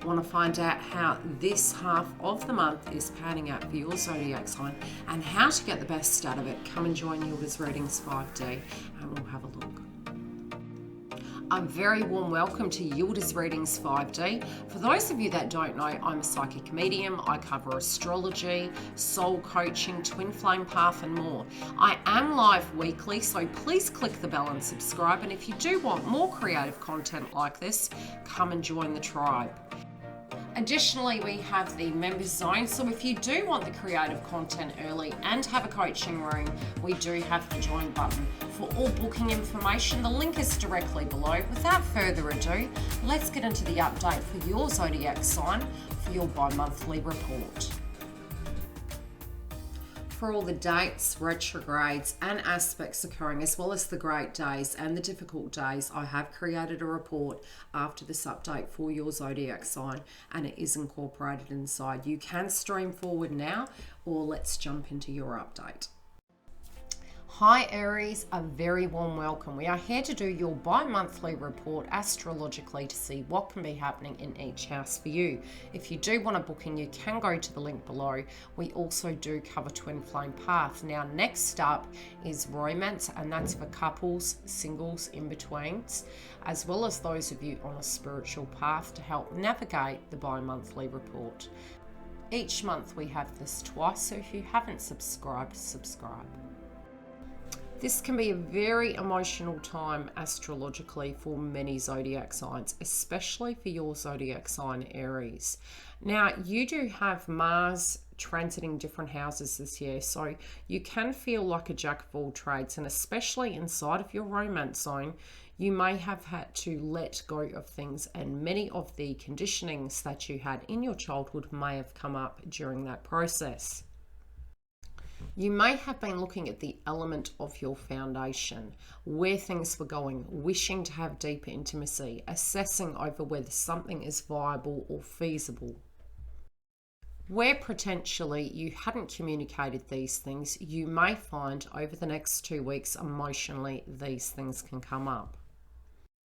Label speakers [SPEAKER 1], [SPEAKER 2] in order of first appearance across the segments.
[SPEAKER 1] Want to find out how this half of the month is panning out for your zodiac sign and how to get the best out of it? Come and join YILDIZ Readings 5D and we'll have a look. A very warm welcome to YILDIZ Readings 5D. For those of you that don't know, I'm a psychic medium. I cover astrology, soul coaching, twin flame path and more. I am live weekly, so please click the bell and subscribe. And if you do want more creative content like this, come and join the tribe. Additionally, we have the members zone, so if you do want the creative content early and have a coaching room, we do have the join button. For all booking information, the link is directly below. Without further ado, let's get into the update for your zodiac sign for your bi-monthly report. For all the dates, retrogrades and aspects occurring, as well as the great days and the difficult days, I have created a report after this update for your zodiac sign, and it is incorporated inside. You can stream forward now, or let's jump into your update. Hi Aries, a very warm welcome. We are here to do your bi-monthly report astrologically to see what can be happening in each house for you. If you do want to book in, you can go to the link below. We also do cover twin flame path. Now next up is romance, and that's for couples, singles, in-betweens, as well as those of you on a spiritual path to help navigate the bi-monthly report. Each month we have this twice, so if you haven't subscribed, subscribe. This can be a very emotional time astrologically for many zodiac signs, especially for your zodiac sign Aries. Now, you do have Mars transiting different houses this year, so you can feel like a jack of all trades, and especially inside of your romance zone, you may have had to let go of things, and many of the conditionings that you had in your childhood may have come up during that process. You may have been looking at the element of your foundation, where things were going, wishing to have deeper intimacy, assessing over whether something is viable or feasible. Where potentially you hadn't communicated these things, you may find over the next 2 weeks emotionally these things can come up.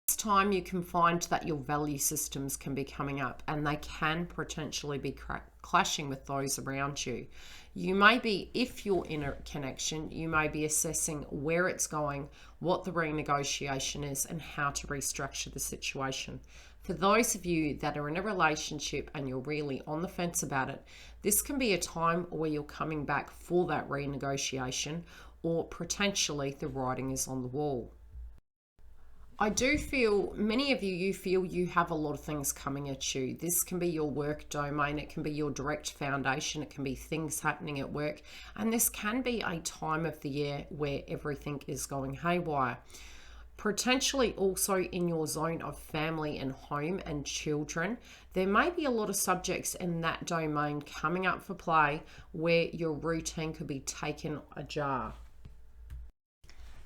[SPEAKER 1] This time you can find that your value systems can be coming up, and they can potentially be clashing with those around you. You may be, if you're in a connection, you may be assessing where it's going, what the renegotiation is, and how to restructure the situation. For those of you that are in a relationship and you're really on the fence about it, this can be a time where you're coming back for that renegotiation, or potentially the writing is on the wall. I do feel, many of you feel you have a lot of things coming at you. This can be your work domain, it can be your direct foundation, it can be things happening at work, and this can be a time of the year where everything is going haywire. Potentially also in your zone of family and home and children, there may be a lot of subjects in that domain coming up for play where your routine could be taken ajar.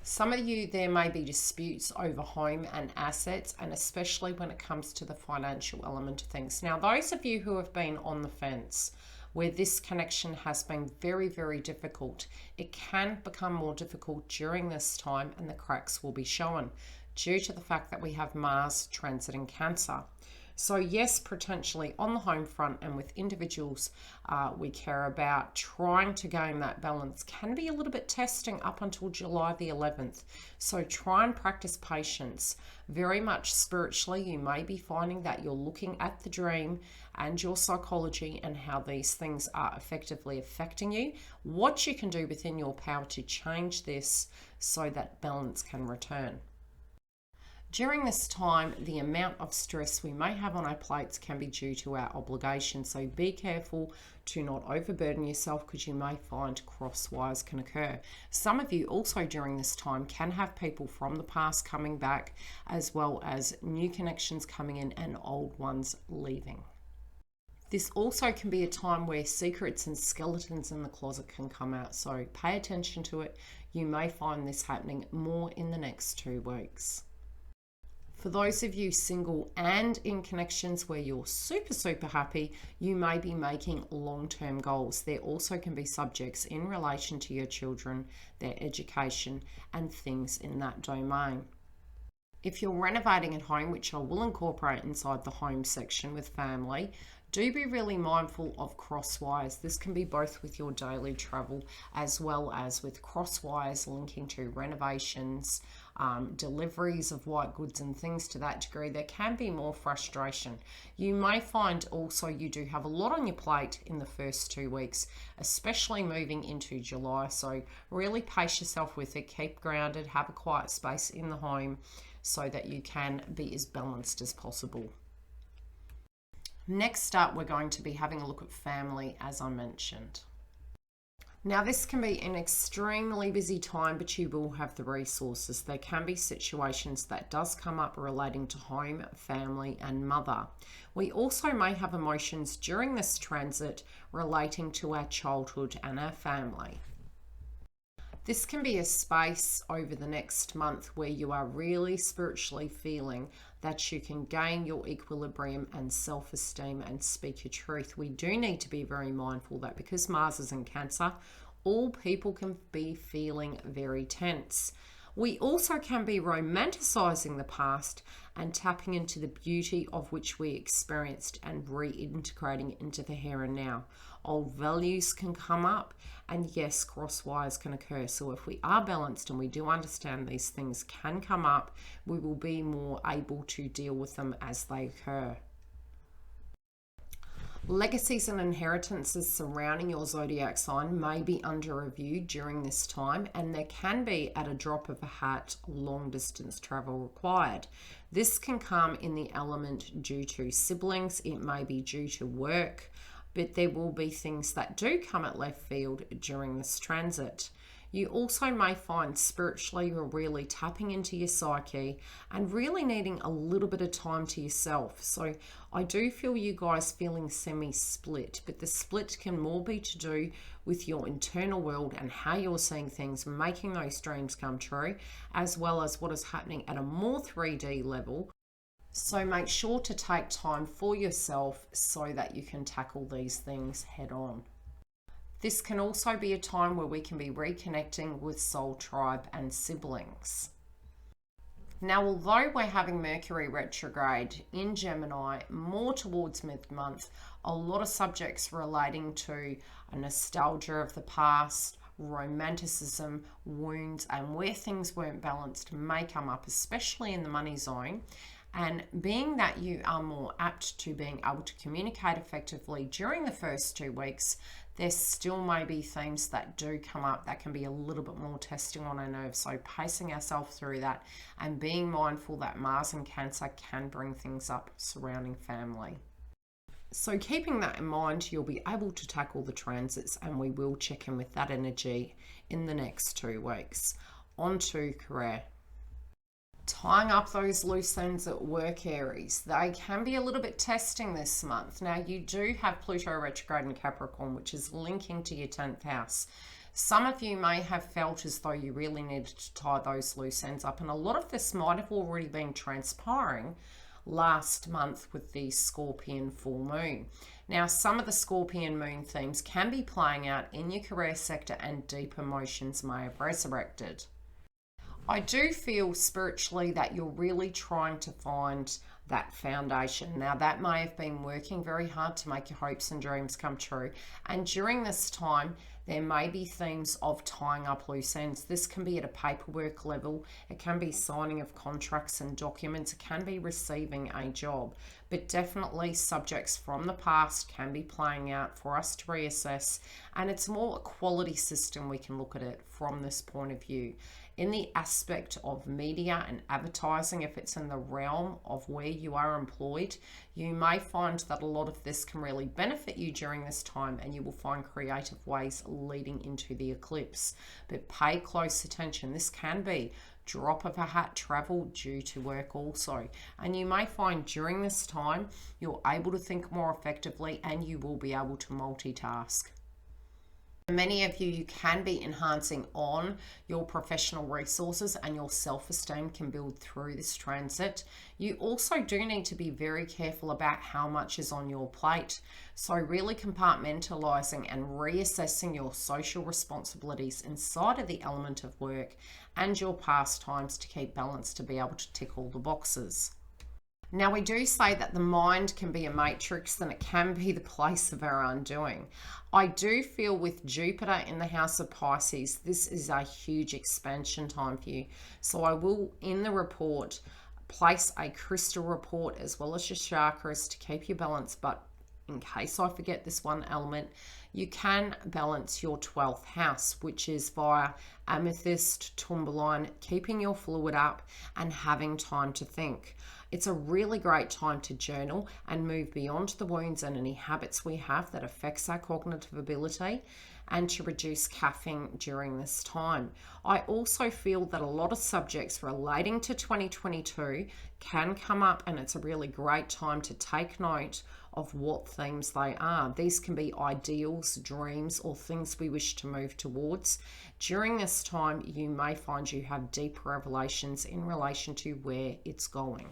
[SPEAKER 1] Some of you, there may be disputes over home and assets, and especially when it comes to the financial element of things. Now, those of you who have been on the fence, where this connection has been very, very difficult, it can become more difficult during this time, and the cracks will be shown due to the fact that we have Mars transiting Cancer. So yes, potentially on the home front and with individuals we care about, trying to gain that balance can be a little bit testing up until July the 11th. So try and practice patience. Very much spiritually, you may be finding that you're looking at the dream and your psychology and how these things are effectively affecting you, what you can do within your power to change this so that balance can return. During this time, the amount of stress we may have on our plates can be due to our obligations, so be careful to not overburden yourself, because you may find cross wires can occur. Some of you also during this time can have people from the past coming back, as well as new connections coming in and old ones leaving. This also can be a time where secrets and skeletons in the closet can come out, so pay attention to it. You may find this happening more in the next 2 weeks. For those of you single and in connections where you're super happy, you may be making long-term goals. There also can be subjects in relation to your children, their education, and things in that domain. If you're renovating at home, which I will incorporate inside the home section with family, do be really mindful of cross wires. This can be both with your daily travel as well as with cross wires linking to renovations, deliveries of white goods and things to that degree. There can be more frustration. You may find also you do have a lot on your plate in the first 2 weeks, especially moving into July. So really pace yourself with it, keep grounded, have a quiet space in the home so that you can be as balanced as possible. Next up, we're going to be having a look at family, as I mentioned. Now, this can be an extremely busy time, but you will have the resources. There can be situations that does come up relating to home, family, and mother. We also may have emotions during this transit relating to our childhood and our family. This can be a space over the next month where you are really spiritually feeling that you can gain your equilibrium and self-esteem and speak your truth. We do need to be very mindful that because Mars is in Cancer, all people can be feeling very tense. We also can be romanticizing the past and tapping into the beauty of which we experienced and reintegrating it into the here and now. Old values can come up, and yes, cross wires can occur. So if we are balanced and we do understand these things can come up, we will be more able to deal with them as they occur. Legacies and inheritances surrounding your zodiac sign may be under review during this time, and there can be, at a drop of a hat, long distance travel required. This can come in the element due to siblings, it may be due to work, but there will be things that do come at left field during this transit. You also may find spiritually you're really tapping into your psyche and really needing a little bit of time to yourself. So I do feel you guys feeling semi-split, but the split can more be to do with your internal world and how you're seeing things, making those dreams come true, as well as what is happening at a more 3D level. So make sure to take time for yourself so that you can tackle these things head on. This can also be a time where we can be reconnecting with soul tribe and siblings. Now, although we're having Mercury retrograde in Gemini more towards mid-month, a lot of subjects relating to a nostalgia of the past, romanticism, wounds, and where things weren't balanced may come up, especially in the money zone. And being that you are more apt to being able to communicate effectively during the first 2 weeks, there still may be themes that do come up that can be a little bit more testing on our nerves. So pacing ourselves through that and being mindful that Mars and Cancer can bring things up surrounding family. So keeping that in mind, you'll be able to tackle the transits, and we will check in with that energy in the next 2 weeks. On to career. Tying up those loose ends at work, Aries. They can be a little bit testing this month. Now, you do have Pluto retrograde in Capricorn, which is linking to your 10th house. Some of you may have felt as though you really needed to tie those loose ends up, and a lot of this might have already been transpiring last month with the Scorpion full moon. Now, some of the Scorpion moon themes can be playing out in your career sector, and deep emotions may have resurrected. I do feel spiritually that you're really trying to find that foundation. Now, that may have been working very hard to make your hopes and dreams come true. And during this time, there may be themes of tying up loose ends. This can be at a paperwork level. It can be signing of contracts and documents. It can be receiving a job. But definitely subjects from the past can be playing out for us to reassess. And it's more a quality system. We can look at it from this point of view. In the aspect of media and advertising, if it's in the realm of where you are employed, you may find that a lot of this can really benefit you during this time, and you will find creative ways leading into the eclipse. But pay close attention. This can be drop of a hat travel due to work also. And you may find during this time, you're able to think more effectively and you will be able to multitask. Many of you can be enhancing on your professional resources, and your self-esteem can build through this transit. You also do need to be very careful about how much is on your plate. So really compartmentalizing and reassessing your social responsibilities inside of the element of work and your pastimes to keep balance, to be able to tick all the boxes. Now, we do say that the mind can be a matrix and it can be the place of our undoing. I do feel with Jupiter in the house of Pisces, this is a huge expansion time for you. So I will, in the report, place a crystal report as well as your chakras to keep you balanced. But in case I forget this one element, you can balance your 12th house, which is via amethyst, tourmaline, keeping your fluid up and having time to think. It's a really great time to journal and move beyond the wounds and any habits we have that affects our cognitive ability, and to reduce caffeine during this time. I also feel that a lot of subjects relating to 2022 can come up, and it's a really great time to take note of what themes they are. These can be ideals, dreams, or things we wish to move towards. During this time, you may find you have deep revelations in relation to where it's going.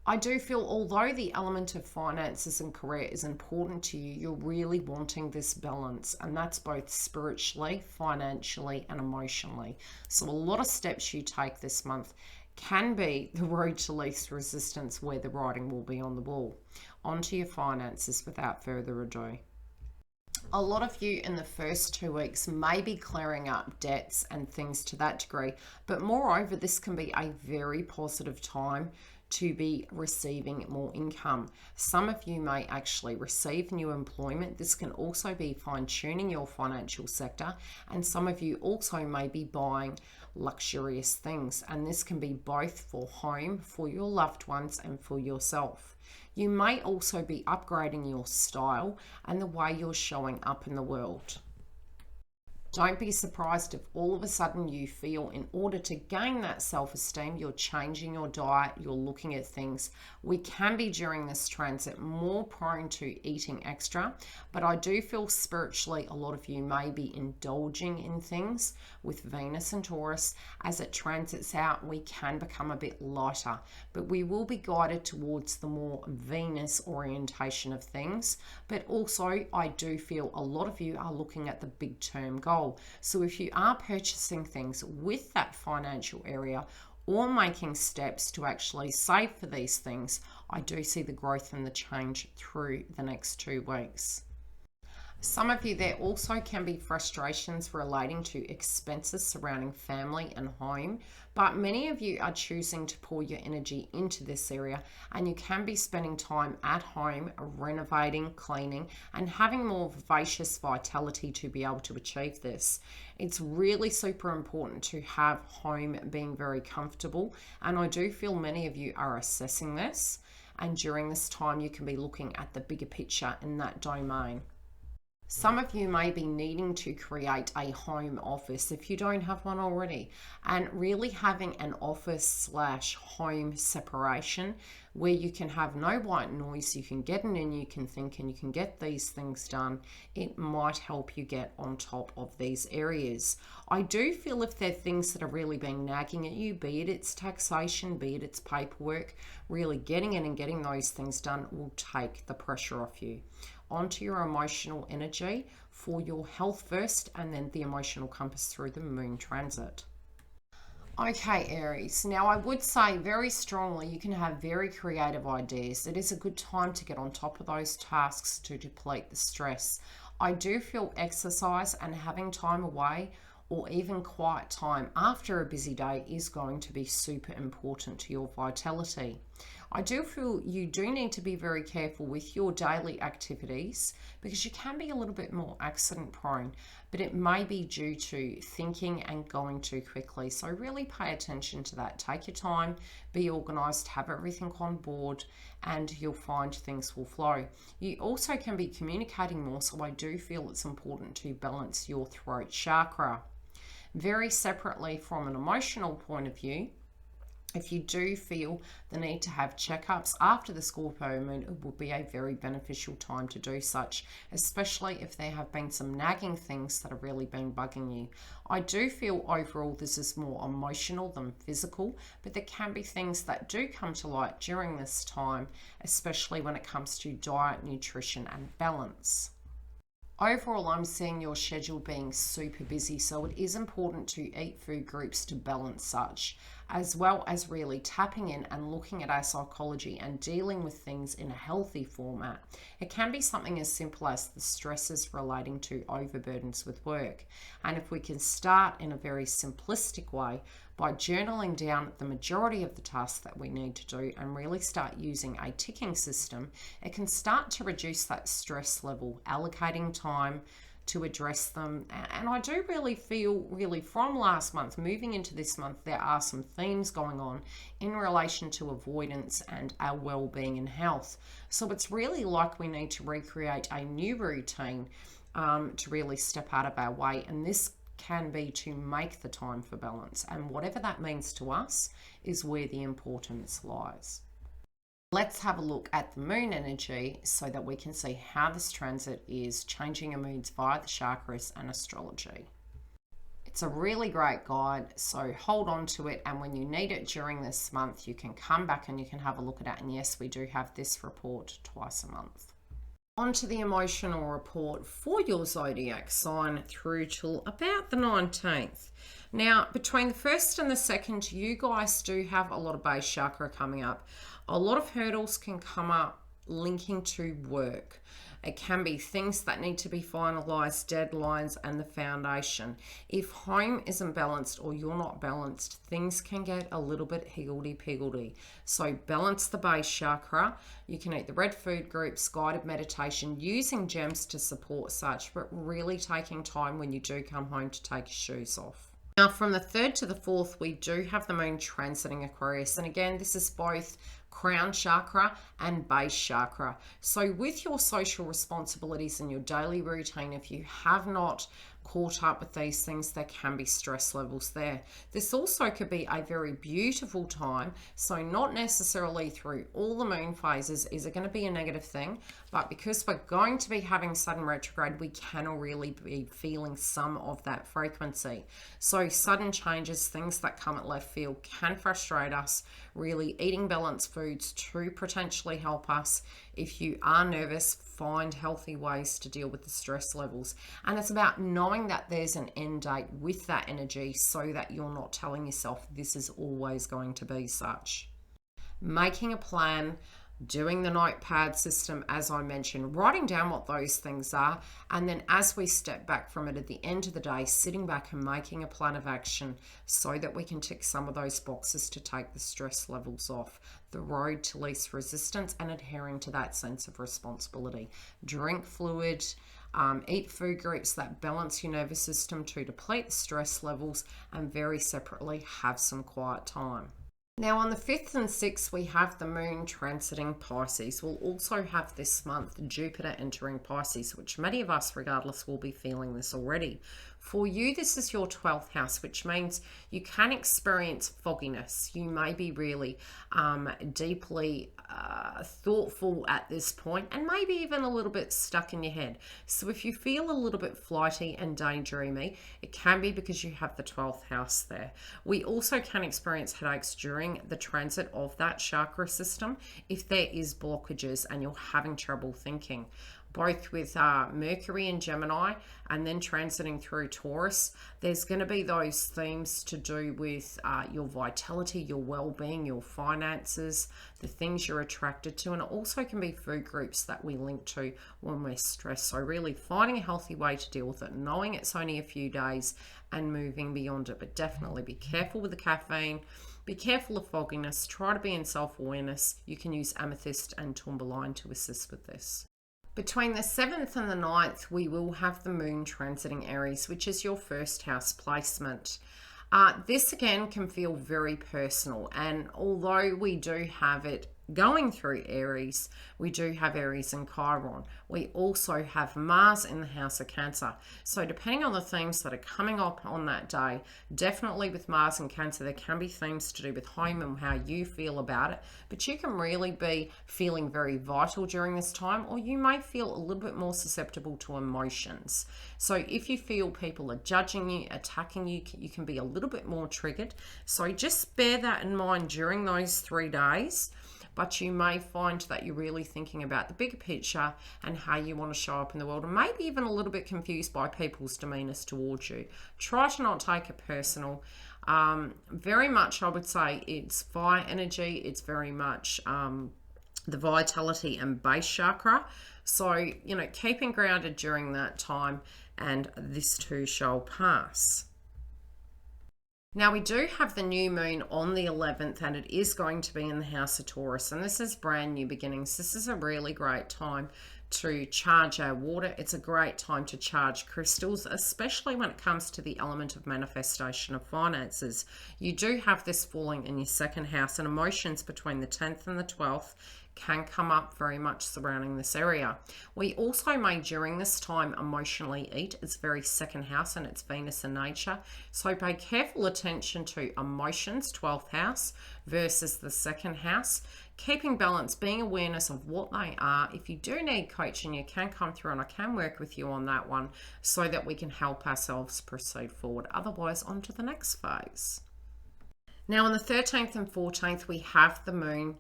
[SPEAKER 1] I do feel, although the element of finances and career is important to you, you're really wanting this balance, and that's both spiritually, financially, and emotionally. So a lot of steps you take this month can be the road to least resistance, where the writing will be on the wall. Onto your finances without further ado. A lot of you in the first 2 weeks may be clearing up debts and things to that degree, but moreover, this can be a very positive time to be receiving more income. Some of you may actually receive new employment. This can also be fine-tuning your financial sector, and some of you also may be buying luxurious things, and this can be both for home, for your loved ones, and for yourself. You may also be upgrading your style and the way you're showing up in the world. Don't be surprised if all of a sudden you feel, in order to gain that self-esteem, you're changing your diet, you're looking at things. We can be, during this transit, more prone to eating extra, but I do feel spiritually a lot of you may be indulging in things with Venus and Taurus. As it transits out, we can become a bit lighter, but we will be guided towards the more Venus orientation of things. But also, I do feel a lot of you are looking at the big term goal. So if you are purchasing things with that financial area, or making steps to actually save for these things, I do see the growth and the change through the next 2 weeks. Some of you, there also can be frustrations relating to expenses surrounding family and home, but many of you are choosing to pour your energy into this area, and you can be spending time at home renovating, cleaning, and having more vivacious vitality to be able to achieve this. It's really super important to have home being very comfortable, and I do feel many of you are assessing this, and during this time you can be looking at the bigger picture in that domain. Some of you may be needing to create a home office if you don't have one already, and really having an office/home separation where you can have no white noise, you can get in and you can think and you can get these things done. It might help you get on top of these areas. I do feel if there are things that are really being nagging at you, be it it's taxation, be it it's paperwork, really getting in and getting those things done will take the pressure off you. Onto your emotional energy for your health first, and then the emotional compass through the moon transit. Okay, Aries. Now, I would say very strongly you can have very creative ideas. It is a good time to get on top of those tasks to deplete the stress. I do feel exercise and having time away, or even quiet time after a busy day, is going to be super important to your vitality. I do feel you do need to be very careful with your daily activities, because you can be a little bit more accident prone, but it may be due to thinking and going too quickly. So really pay attention to that. Take your time, be organized, have everything on board, and you'll find things will flow. You also can be communicating more, so I do feel it's important to balance your throat chakra. Very separately, from an emotional point of view, If you do feel the need to have checkups after the Scorpio moon, it will be a very beneficial time to do such, especially if there have been some nagging things that have really been bugging you. I do feel overall this is more emotional than physical, but there can be things that do come to light during this time, especially when it comes to diet, nutrition, and balance. Overall, I'm seeing your schedule being super busy, so it is important to eat food groups to balance such, as well as really tapping in and looking at our psychology and dealing with things in a healthy format. It can be something as simple as the stresses relating to overburdens with work. And if we can start in a very simplistic way by journaling down the majority of the tasks that we need to do and really start using a ticking system, it can start to reduce that stress level, allocating time to address them. And I do really feel, from last month moving into this month, there are some themes going on in relation to avoidance and our well-being and health. So it's really like we need to recreate a new routine to really step out of our way, and this can be to make the time for balance, and whatever that means to us is where the importance lies. Let's have a look at the moon energy so that we can see how this transit is changing your moods via the chakras and astrology. It's a really great guide, so hold on to it, and when you need it during this month, you can come back and you can have a look at it. And yes, we do have this report twice a month. On to the emotional report for your zodiac sign through till about the 19th. Now, between the 1st and the 2nd, you guys do have a lot of base chakra coming up. A lot of hurdles can come up linking to work. It can be things that need to be finalized, deadlines, and the foundation. If home isn't balanced or you're not balanced, things can get a little bit higgledy-piggledy. So balance the base chakra. You can eat the red food groups, guided meditation, using gems to support such, but really taking time when you do come home to take your shoes off. Now, from the 3rd to the 4th, we do have the moon transiting Aquarius. And again, this is both crown chakra and base chakra. So with your social responsibilities and your daily routine, if you have not caught up with these things, there can be stress levels there. This also could be a very beautiful time, so not necessarily through all the moon phases is it going to be a negative thing, but because we're going to be having sudden retrograde, we can really be feeling some of that frequency. So sudden changes, things that come at left field, can frustrate us. Really eating balanced foods to potentially help us. If you are nervous, find healthy ways to deal with the stress levels. And it's about knowing that there's an end date with that energy so that you're not telling yourself this is always going to be such. Making a plan, doing the notepad system, as I mentioned, writing down what those things are, and then as we step back from it at the end of the day, sitting back and making a plan of action so that we can tick some of those boxes to take the stress levels off. The road to least resistance and adhering to that sense of responsibility. Drink fluid, eat food groups that balance your nervous system to deplete the stress levels, and very separately, have some quiet time. Now on the 5th and 6th, we have the moon transiting Pisces. We'll also have this month Jupiter entering Pisces, which many of us, regardless, will be feeling this already. For you, this is your 12th house, which means you can experience fogginess. You may be really deeply thoughtful at this point, and maybe even a little bit stuck in your head. So if you feel a little bit flighty and daydreamy, it can be because you have the 12th house there. We also can experience headaches during the transit of that chakra system if there is blockages and you're having trouble thinking. Both with Mercury and Gemini and then transiting through Taurus, there's going to be those themes to do with your vitality, your well-being, your finances, the things you're attracted to, and it also can be food groups that we link to when we're stressed. So really finding a healthy way to deal with it, knowing it's only a few days and moving beyond it, but definitely be careful with the caffeine. Be careful of fogginess. Try to be in self-awareness. You can use amethyst and tourmaline to assist with this. Between the 7th and the 9th, we will have the moon transiting Aries, which is your 1st house placement. This again can feel very personal, and although we do have it going through Aries, we do have Aries and Chiron. We also have Mars in the house of Cancer. So depending on the themes that are coming up on that day, definitely with Mars and Cancer, there can be themes to do with home and how you feel about it. But you can really be feeling very vital during this time, or you may feel a little bit more susceptible to emotions. So if you feel people are judging you, attacking you, you can be a little bit more triggered. So just bear that in mind during those 3 days. But you may find that you're really thinking about the bigger picture and how you want to show up in the world, and maybe even a little bit confused by people's demeanors towards you. Try to not take it personal. Very much, I would say, it's fire energy. It's very much the vitality and base chakra. So, you know, keeping grounded during that time, and this too shall pass. Now, we do have the new moon on the 11th, and it is going to be in the house of Taurus, and this is brand new beginnings. This is a really great time to charge our water. It's a great time to charge crystals, especially when it comes to the element of manifestation of finances. You do have this falling in your second house, and emotions between the 10th and the 12th can come up very much surrounding this area. We also may during this time emotionally eat. It's very second house and it's Venus in nature. So pay careful attention to emotions, 12th house versus the second house. Keeping balance, being awareness of what they are. If you do need coaching, you can come through and I can work with you on that one so that we can help ourselves proceed forward. Otherwise, on to the next phase. Now on the 13th and 14th, we have the moon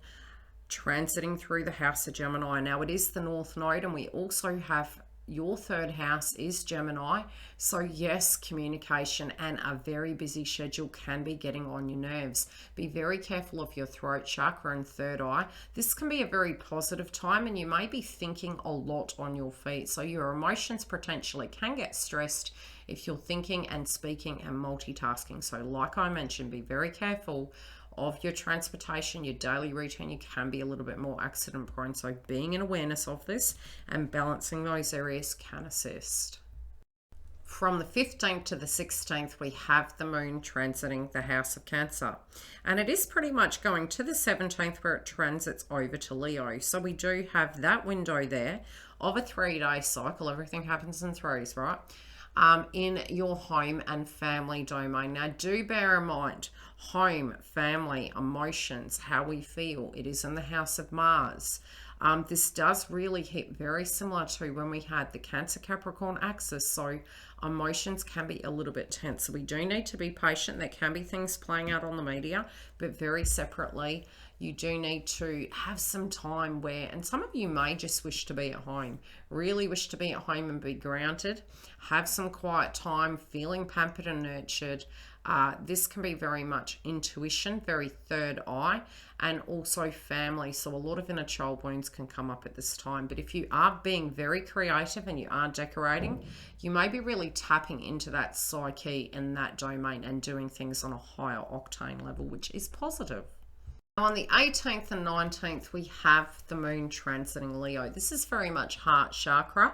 [SPEAKER 1] transiting through the house of Gemini. Now it is the north node, and we also have your third house is Gemini. So yes, communication and a very busy schedule can be getting on your nerves. Be very careful of your throat chakra and third eye. This can be a very positive time, and you may be thinking a lot on your feet. So your emotions potentially can get stressed if you're thinking and speaking and multitasking. So like I mentioned, be very careful of your transportation, your daily routine. You can be a little bit more accident prone. So being in awareness of this and balancing those areas can assist. From the 15th to the 16th, we have the moon transiting the house of Cancer. And it is pretty much going to the 17th where it transits over to Leo. So we do have that window there of a 3-day cycle. Everything happens in threes, right? In your home and family domain. Now do bear in mind, home, family, emotions, how we feel. It is in the house of Mars. This does really hit very similar to when we had the Cancer Capricorn axis. So emotions can be a little bit tense. So we do need to be patient. There can be things playing out on the media, but very separately, you do need to have some time where, and some of you may just wish to be at home, really wish to be at home and be grounded, have some quiet time, feeling pampered and nurtured. This can be very much intuition, very third eye, and also family. So a lot of inner child wounds can come up at this time. But if you are being very creative and you are decorating, you may be really tapping into that psyche in that domain and doing things on a higher octane level, which is positive. On the 18th and 19th, we have the moon transiting Leo. This is very much heart chakra,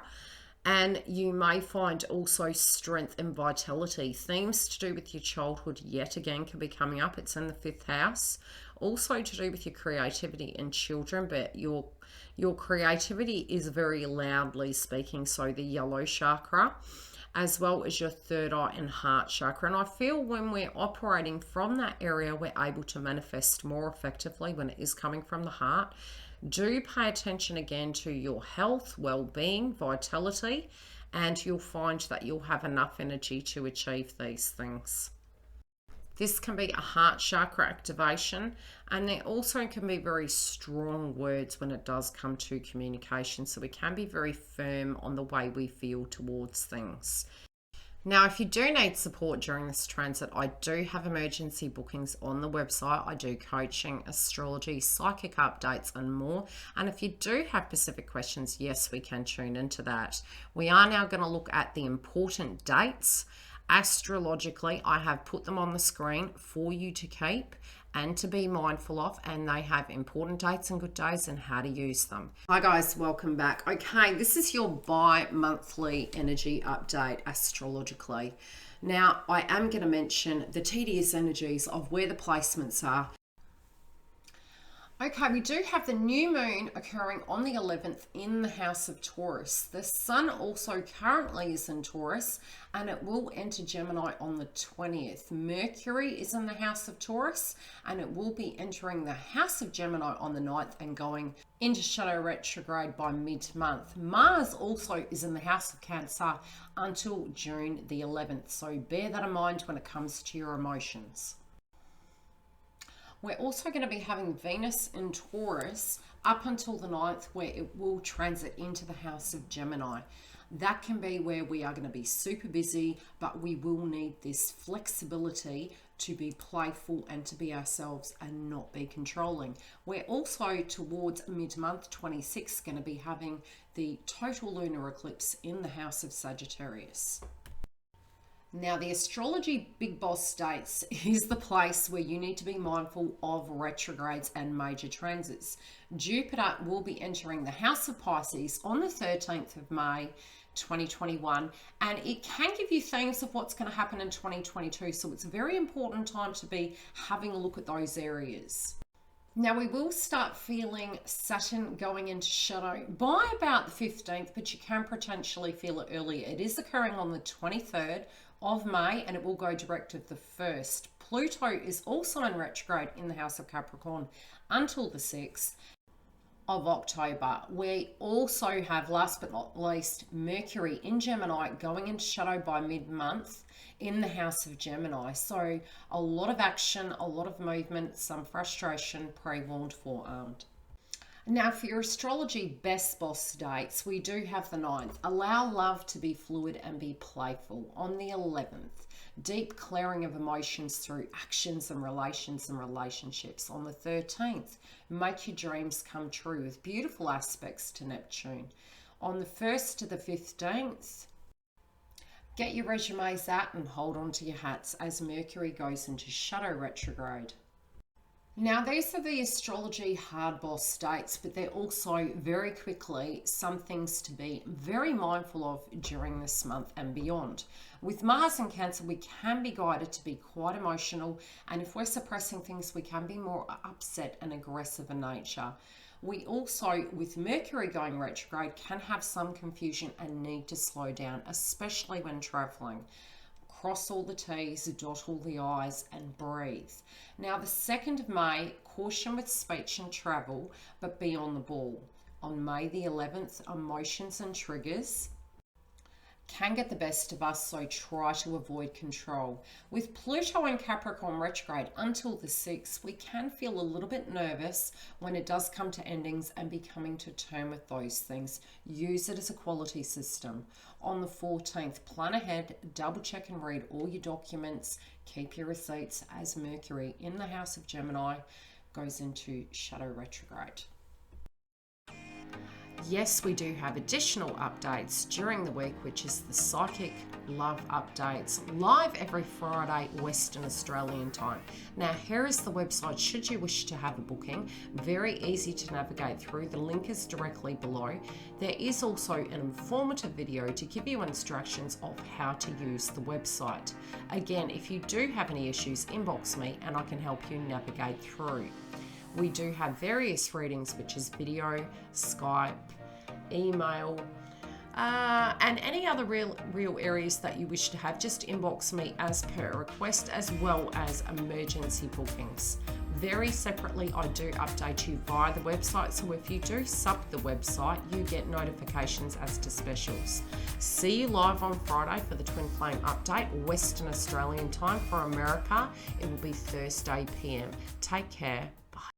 [SPEAKER 1] and you may find also strength and vitality. Themes to do with your childhood yet again can be coming up. It's in the 5th house. Also to do with your creativity and children, but your creativity is very loudly speaking. So the yellow chakra, as well as your third eye and heart chakra. And I feel when we're operating from that area, we're able to manifest more effectively when it is coming from the heart. Do pay attention again to your health, well-being, vitality, and you'll find that you'll have enough energy to achieve these things. This can be a heart chakra activation, and there also can be very strong words when it does come to communication. So we can be very firm on the way we feel towards things. Now, if you do need support during this transit, I do have emergency bookings on the website. I do coaching, astrology, psychic updates, and more. And if you do have specific questions, yes, we can tune into that. We are now going to look at the important dates. Astrologically, I have put them on the screen for you to keep and to be mindful of, and they have important dates and good days and how to use them. Hi guys, welcome back. Okay, this is your bi-monthly energy update astrologically. Now, I am going to mention the tedious energies of where the placements are. Okay, we do have the new moon occurring on the 11th in the house of Taurus. The sun also currently is in Taurus and it will enter Gemini on the 20th. Mercury is in the house of Taurus and it will be entering the house of Gemini on the 9th and going into shadow retrograde by mid-month. Mars also is in the house of Cancer until June the 11th. So bear that in mind when it comes to your emotions. We're also going to be having Venus in Taurus up until the 9th, where it will transit into the house of Gemini. That can be where we are going to be super busy, but we will need this flexibility to be playful and to be ourselves and not be controlling. We're also towards mid-month 26 going to be having the total lunar eclipse in the house of Sagittarius. Now, the Astrology Big Boss states is the place where you need to be mindful of retrogrades and major transits. Jupiter will be entering the house of Pisces on the 13th of May 2021, and it can give you themes of what's going to happen in 2022. So it's a very important time to be having a look at those areas. Now, we will start feeling Saturn going into shadow by about the 15th, but you can potentially feel it earlier. It is occurring on the 23rd of May and it will go direct of the 1st. Pluto is also in retrograde in the house of Capricorn until the 6th of October. We also have, last but not least, Mercury in Gemini going into shadow by mid-month in the house of Gemini. So a lot of action, a lot of movement, some frustration, pre-warned, forearmed. Now, for your astrology best boss dates, we do have the 9th. Allow love to be fluid and be playful. On the 11th, deep clearing of emotions through actions and relations and relationships. On the 13th, make your dreams come true with beautiful aspects to Neptune. On the 1st to the 15th, get your resumes out and hold on to your hats as Mercury goes into shadow retrograde. Now, these are the astrology hard boss dates, but they're also very quickly some things to be very mindful of during this month and beyond. With Mars in Cancer, we can be guided to be quite emotional, and if we're suppressing things, we can be more upset and aggressive in nature. We also, with Mercury going retrograde, can have some confusion and need to slow down, especially when traveling. Cross all the T's, dot all the I's, and breathe. Now, the 2nd of May, caution with speech and travel, but be on the ball. On May the 11th, emotions and triggers can get the best of us, so try to avoid control. With Pluto and Capricorn retrograde until the 6th, we can feel a little bit nervous when it does come to endings and be coming to term with those things. Use it as a quality system. On the 14th, plan ahead, double check and read all your documents, keep your receipts as Mercury in the house of Gemini goes into shadow retrograde. Yes, we do have additional updates during the week, which is the Psychic Love Updates, live every Friday, Western Australian time. Now, here is the website should you wish to have a booking. Very easy to navigate through. The link is directly below. There is also an informative video to give you instructions of how to use the website. Again, if you do have any issues, inbox me and I can help you navigate through. We do have various readings, which is video, Skype, email, and any other real areas that you wish to have. Just inbox me as per request, as well as emergency bookings. Very separately, I do update you via the website, so if you do sub the website, you get notifications as to specials. See you live on Friday for the Twin Flame update, Western Australian time. For America, it will be Thursday PM. Take care.